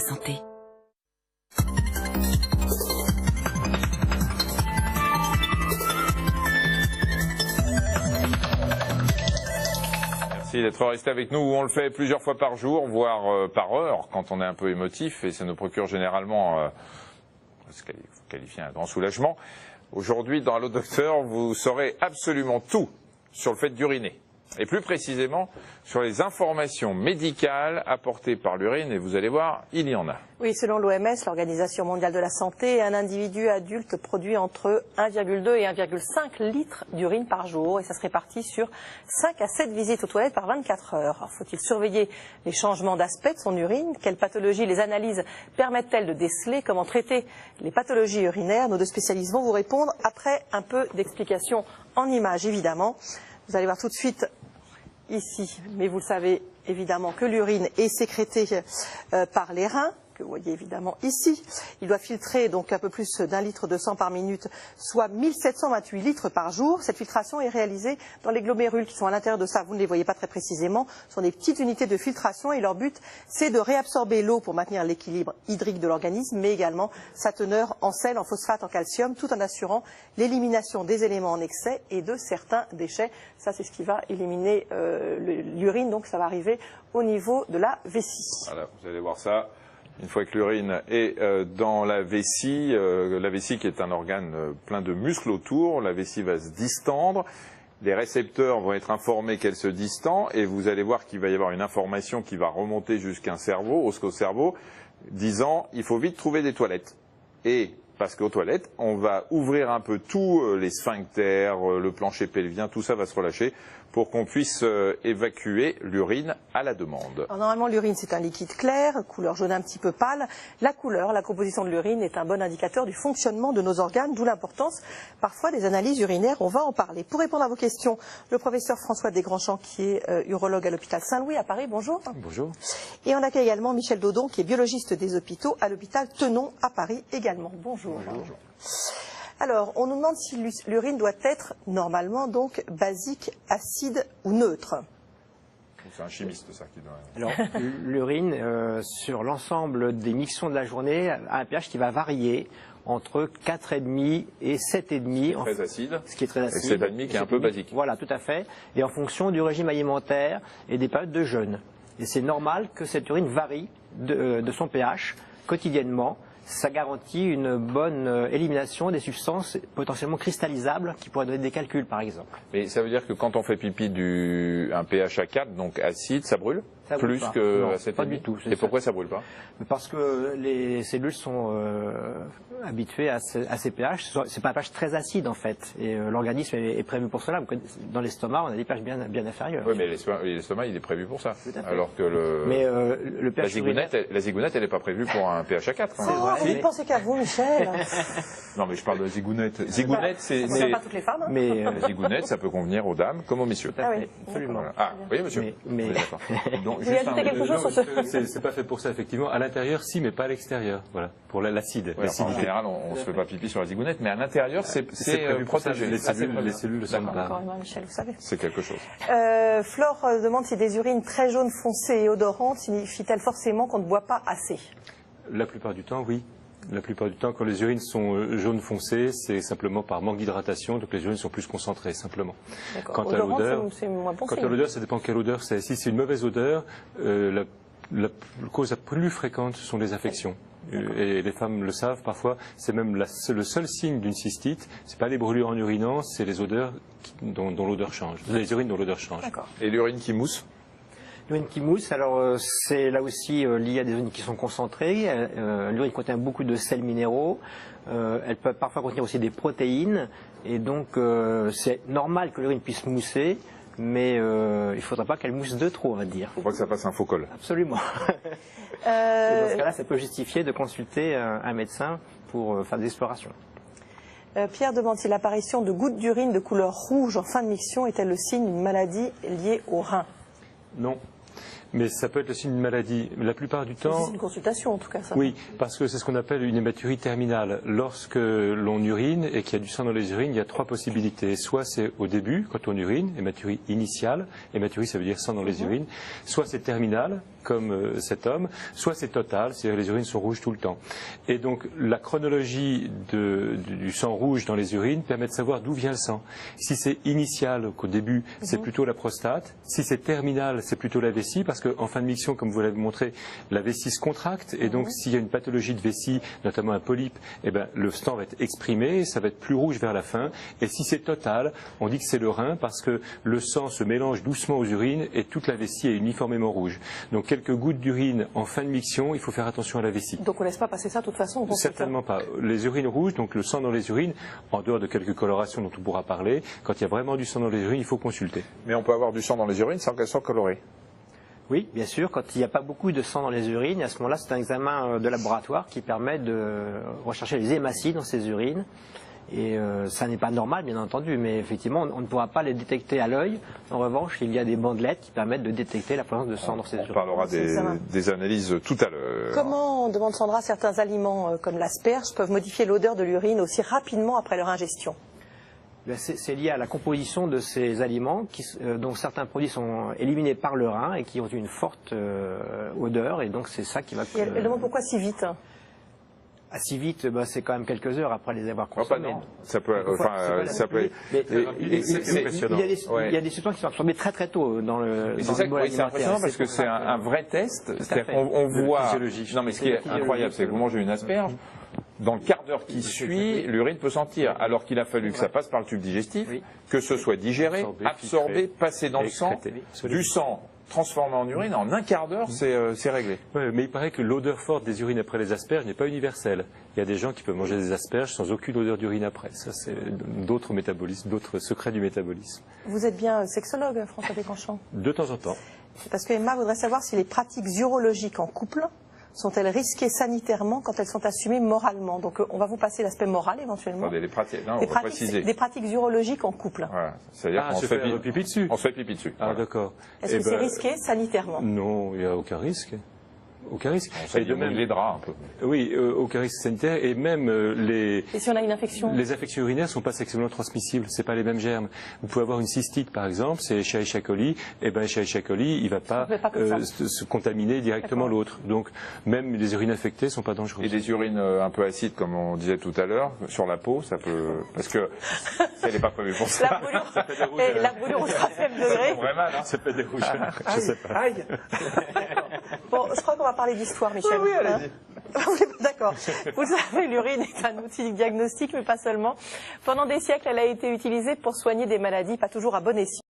Santé. Merci d'être resté avec nous. On le fait plusieurs fois par jour, voire par heure, quand on est un peu émotif, et ça nous procure généralement ce qu'il faut qualifier un grand soulagement. Aujourd'hui, dans Allo Docteur, vous saurez absolument tout sur le fait d'uriner. Et plus précisément, sur les informations médicales apportées par l'urine, et vous allez voir, il y en a. Oui, selon l'OMS, l'Organisation mondiale de la santé, un individu adulte produit entre 1,2 et 1,5 litres d'urine par jour, et ça se répartit sur 5 à 7 visites aux toilettes par 24 heures. Alors, faut-il surveiller les changements d'aspect de son urine? Quelles pathologies les analyses permettent-elles de déceler? Comment traiter les pathologies urinaires? Nos deux spécialistes vont vous répondre après un peu d'explications en images, évidemment. Vous allez voir tout de suite ici, mais vous le savez évidemment que l'urine est sécrétée par les reins, que vous voyez évidemment ici. Il doit filtrer donc un peu plus d'1 litre de sang par minute, soit 1728 litres par jour. Cette filtration est réalisée dans les glomérules qui sont à l'intérieur de ça. Vous ne les voyez pas très précisément. Ce sont des petites unités de filtration et leur but, c'est de réabsorber l'eau pour maintenir l'équilibre hydrique de l'organisme, mais également sa teneur en sel, en phosphate, en calcium, tout en assurant l'élimination des éléments en excès et de certains déchets. Ça, c'est ce qui va éliminer l'urine, donc ça va arriver au niveau de la vessie. Voilà, vous allez voir ça. Une fois que l'urine est dans la vessie qui est un organe plein de muscles autour, la vessie va se distendre, les récepteurs vont être informés qu'elle se distend et vous allez voir qu'il va y avoir une information qui va remonter jusqu'à un cerveau, au cerveau, disant il faut vite trouver des toilettes. Et parce qu'aux toilettes, on va ouvrir un peu tous les sphincters, le plancher pelvien, tout ça va se relâcher pour qu'on puisse évacuer l'urine à la demande. Alors, normalement, l'urine, c'est un liquide clair, couleur jaune un petit peu pâle. La couleur, la composition de l'urine est un bon indicateur du fonctionnement de nos organes, d'où l'importance parfois des analyses urinaires. On va en parler. Pour répondre à vos questions, le professeur François Desgrandchamps, qui est urologue à l'hôpital Saint-Louis à Paris. Bonjour. Bonjour. Et on accueille également Michel Dodon, qui est biologiste des hôpitaux à l'hôpital Tenon à Paris également. Bonjour. Bonjour. Alors, on nous demande si l'urine doit être normalement donc basique, acide ou neutre. C'est un chimiste ça qui doit... Alors, l'urine, sur l'ensemble des mictions de la journée, a un pH qui va varier entre 4,5 et 7,5. Très acide. Ce qui est très acide. Et 7,5 qui est un peu basique. Voilà, tout à fait. Et en fonction du régime alimentaire et des périodes de jeûne. Et c'est normal que cette urine varie de son pH quotidiennement. Ça garantit une bonne élimination des substances potentiellement cristallisables qui pourraient donner des calculs, par exemple. Mais ça veut dire que quand on fait pipi un pH à 4, donc acide, ça brûle? Ça brûle plus pas. que Non, à 7,5. pas du tout. Et pourquoi ça brûle pas? Parce que les cellules sont habituées à ces pH. C'est pas un pH très acide en fait. Et l'organisme est prévu pour cela. Dans l'estomac, on a des pH bien inférieurs. Oui, mais l'estomac, il est prévu pour ça. Alors que le pH la zigounette, elle n'est pas prévue pour un pH à 4. Hein. Oh, vous ne pensez qu'à vous, Michel. Non, mais je parle de la zigounette. Zigounette, c'est pas toutes les femmes. Hein. Mais la zigounette, ça peut convenir aux dames comme aux messieurs. Ah oui, absolument. Voilà. Ah, oui, monsieur. Mais d'accord. Donc, vous ajoutez quelque chose sur ce... C'est pas fait pour ça, effectivement. À l'intérieur, si, mais pas à l'extérieur. Voilà, pour l'acide. Ouais, en général, on ne se fait pas pipi sur la zigounette, mais à l'intérieur, c'est protégé. Les cellules le sont pas. Encore une fois, Michel, vous savez. C'est quelque chose. Flore demande si des urines très jaunes foncées et odorantes signifie-t-elle forcément qu'on ne boit pas assez? La plupart du temps, oui. La plupart du temps, quand les urines sont jaunes foncées, c'est simplement par manque d'hydratation, donc les urines sont plus concentrées, simplement. Quant à l'odeur, ça dépend quelle odeur c'est. Si c'est une mauvaise odeur, la cause la plus fréquente, ce sont les infections. Et les femmes le savent parfois, c'est même le seul signe d'une cystite, c'est pas les brûlures en urinant, c'est les odeurs dont l'odeur change, les urines dont l'odeur change. Et l'urine qui mousse? L'urine qui mousse, alors c'est là aussi lié à des urines qui sont concentrées. L'urine contient beaucoup de sels minéraux. Elle peut parfois contenir aussi des protéines. Et donc c'est normal que l'urine puisse mousser, mais il ne faudrait pas qu'elle mousse de trop, on va dire. Il faut pas que ça passe un faux col. Absolument. Et dans ce cas-là, ça peut justifier de consulter un médecin pour faire des explorations. Pierre demande si l'apparition de gouttes d'urine de couleur rouge en fin de miction est-elle le signe d'une maladie liée au rein? Non. Mais ça peut être le signe d'une maladie. La plupart du temps... C'est une consultation en tout cas, ça. Oui, parce que c'est ce qu'on appelle une hématurie terminale. Lorsque l'on urine et qu'il y a du sang dans les urines, il y a 3 possibilités. Soit c'est au début, quand on urine, hématurie initiale. Hématurie, ça veut dire sang dans les urines. Soit c'est terminal, comme cet homme, soit c'est total, c'est-à-dire les urines sont rouges tout le temps. Et donc la chronologie du sang rouge dans les urines permet de savoir d'où vient le sang. Si c'est initial, qu'au début, c'est plutôt la prostate. Si c'est terminal, c'est plutôt la vessie, parce qu'en fin de miction, comme vous l'avez montré, la vessie se contracte, et donc s'il y a une pathologie de vessie, notamment un polype, eh ben, le sang va être exprimé, ça va être plus rouge vers la fin. Et si c'est total, on dit que c'est le rein, parce que le sang se mélange doucement aux urines et toute la vessie est uniformément rouge. Donc quelques gouttes d'urine en fin de miction, il faut faire attention à la vessie. Donc on ne laisse pas passer ça de toute façon? Certainement pas. Les urines rouges, donc le sang dans les urines, en dehors de quelques colorations dont on pourra parler, quand il y a vraiment du sang dans les urines, il faut consulter. Mais on peut avoir du sang dans les urines sans qu'elle soit colorée? Oui, bien sûr. Quand il n'y a pas beaucoup de sang dans les urines, à ce moment-là, c'est un examen de laboratoire qui permet de rechercher les hématies dans ces urines. Et ça n'est pas normal, bien entendu, mais effectivement, on ne pourra pas les détecter à l'œil. En revanche, il y a des bandelettes qui permettent de détecter la présence de sang dans ces urines. On parlera des analyses tout à l'heure. Comment, demande Sandra, certains aliments comme l'asperge peuvent modifier l'odeur de l'urine aussi rapidement après leur ingestion? C'est lié à la composition de ces aliments, dont certains produits sont éliminés par le rein et qui ont une forte odeur, et donc c'est ça qui va... Elle demande pourquoi si vite? Si vite, c'est quand même quelques heures après les avoir consommés. Non. Ça peut, ça peut. Il y a des substances qui sont absorbées très très tôt dans le. C'est impressionnant parce que c'est un vrai test. C'est-à-dire qu'on voit. Non, mais ce qui est incroyable, c'est que vous mangez une asperge. Dans le quart d'heure qui suit, l'urine peut sortir, alors qu'il a fallu que ça passe par le tube digestif, que ce soit digéré, absorbé, passé dans le sang, du sang transformé en urine, en un quart d'heure, c'est réglé. Ouais, mais il paraît que l'odeur forte des urines après les asperges n'est pas universelle. Il y a des gens qui peuvent manger des asperges sans aucune odeur d'urine après. Ça, c'est d'autres métabolismes, d'autres secrets du métabolisme. Vous êtes bien sexologue, François Descamps? De temps en temps. Parce que Emma voudrait savoir si les pratiques urologiques en couple sont-elles risquées sanitairement quand elles sont assumées moralement? Donc on va vous passer l'aspect moral éventuellement. Attendez, on va préciser. Des pratiques urologiques en couple. Voilà. C'est-à-dire qu'on se fait pipi dessus. On se fait pipi dessus. Ah d'accord. Est-ce que c'est risqué sanitairement? Non, il n'y a aucun risque. Aucun risque. Et de même les draps un peu. Oui, aucun risque sanitaire, et même Et si on a une infection? Les infections urinaires ne sont pas sexuellement transmissibles, c'est pas les mêmes germes. Vous pouvez avoir une cystite par exemple, c'est Escherichia coli, et ben Escherichia coli, il va pas se contaminer directement l'autre. Donc même les urines infectées sont pas dangereuses. Et des urines un peu acides, comme on disait tout à l'heure, sur la peau, ça peut, parce que ça n'est pas prévu pour ça. La brûlure au 3e degré. Vraiment, hein. Ça fait des rougeurs. Je sais pas. Aïe. Bon, je crois qu'on va parler d'histoire, Michel. Oui, allez-y. D'accord. Vous savez, l'urine est un outil diagnostique, mais pas seulement. Pendant des siècles, elle a été utilisée pour soigner des maladies pas toujours à bon escient.